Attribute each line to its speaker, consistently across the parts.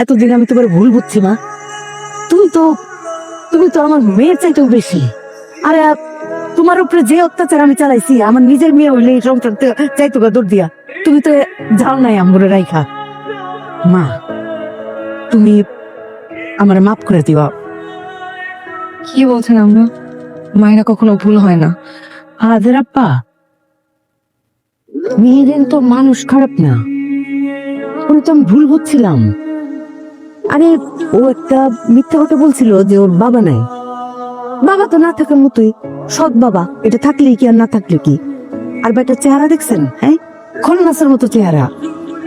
Speaker 1: এতদিন আমি তোমার ভুল বুঝছি মা। তুমি তো তুমি তো আমার মেয়ের চাইতেও বেশি। আরে তোমার উপরে যে অত্যাচার আমি চালাইছি, আমার নিজের মেয়ে হইলে এই সংসার চাইতো গা দৌড় দিয়া। তুমি তো যাও নাই আমগুলো রাইখা। মা, তুমি আমার মাফ করে দিবা।
Speaker 2: কি বলছেন আম্মা? মায়েরা কখনো ভুল হয় না।
Speaker 1: আদের আপ্পা, মেয়েদের তো মানুষ খারাপ না, ওরে তো আমি ভুল বুঝছিলাম। আরে ও একটা মিথ্যা কথা বলছিল যে ওর বাবা নাই। বাবা তো না থাকার মতোই, সৎ বাবা। এটা থাকলেই কি আর না থাকলে কি। আর বেটার চেহারা দেখছেন? হ্যাঁ, খন্নাসের মতো চেহারা।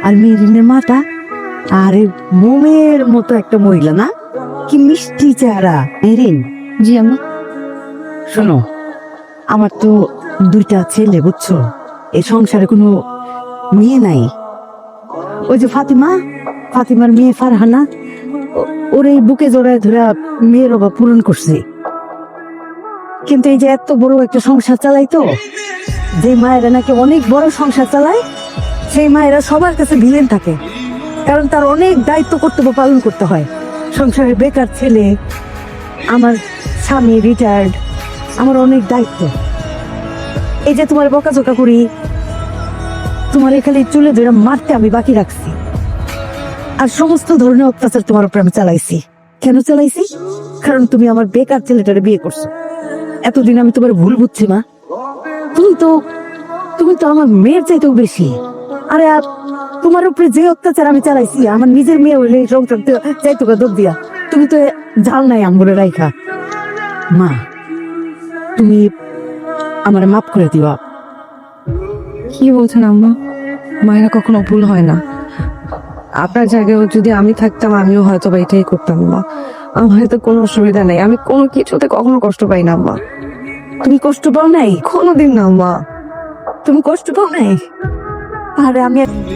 Speaker 1: আর মেয়েরিনের মাটা আরে মোমের মতো একটা মহিলা না, কি মিষ্টি চেহারা মেরিন।
Speaker 2: জি আম্মা।
Speaker 1: শোনো, আমার তো দুইটা ছেলে, বুঝছো? এই সংসারে কোনো মেয়ে নাই। ওই যে ফাতিমার মেয়ে ফারহানা, ওর এই বুকে জড়ায় ধরে মেয়ের অভাব পূরণ করছে। কিন্তু এই যে এত বড় একটা সংসার চালাই, তো যে মায়েরা নাকি অনেক বড় সংসার চালায়, সেই মায়েরা সবার কাছে ভিলেন থাকে। কারণ তার অনেক দায়িত্ব কর্তব্য পালন করতে হয়। সংসারের বেকার ছেলে, আমার স্বামী রিটায়ার্ড, আমার অনেক দায়িত্ব। এই যে তোমার বকাঝকা করি, তোমার খালি চুলে ধরে মারতে আমি বাকি রাখছি। আর সমস্ত ধরনের অত্যাচার তোমার উপর আমি চালাইছি। কেন চালাইছি? কারণ তুমি আমার বেকার ছেলেটারে বিয়ে করছো। এতদিন আমি তোমার ভুল বুঝছি মা। তুমি তো আমার মেয়ের চাইতেও বেশি। আরে তোমার উপরে যে অত্যাচার আমি চালাইছি, আমার নিজের মেয়ে হইলে এই সংসার চাইতো গা দৌড় দিয়া। তুমি তো যাও নাই আমগুলো রাইখা। মা, তুমি আমার মাফ করে দিবা।
Speaker 2: কি বলছেন আম্মা? মায়েরা কখনো ভুল হয় না। আপনার জায়গায় যদি আমি থাকতাম, আমিও হয়তো বা এটাই করতাম আম্মা। আমার হয়তো কোনো অসুবিধা নেই, আমি কোনো কিছুতে কখনো কষ্ট পাই না আম্মা।
Speaker 1: তুমি কষ্ট পাও নাই?
Speaker 2: কোনোদিন না আম্মা।
Speaker 1: তুমি কষ্ট পাও নাই? আরে আমি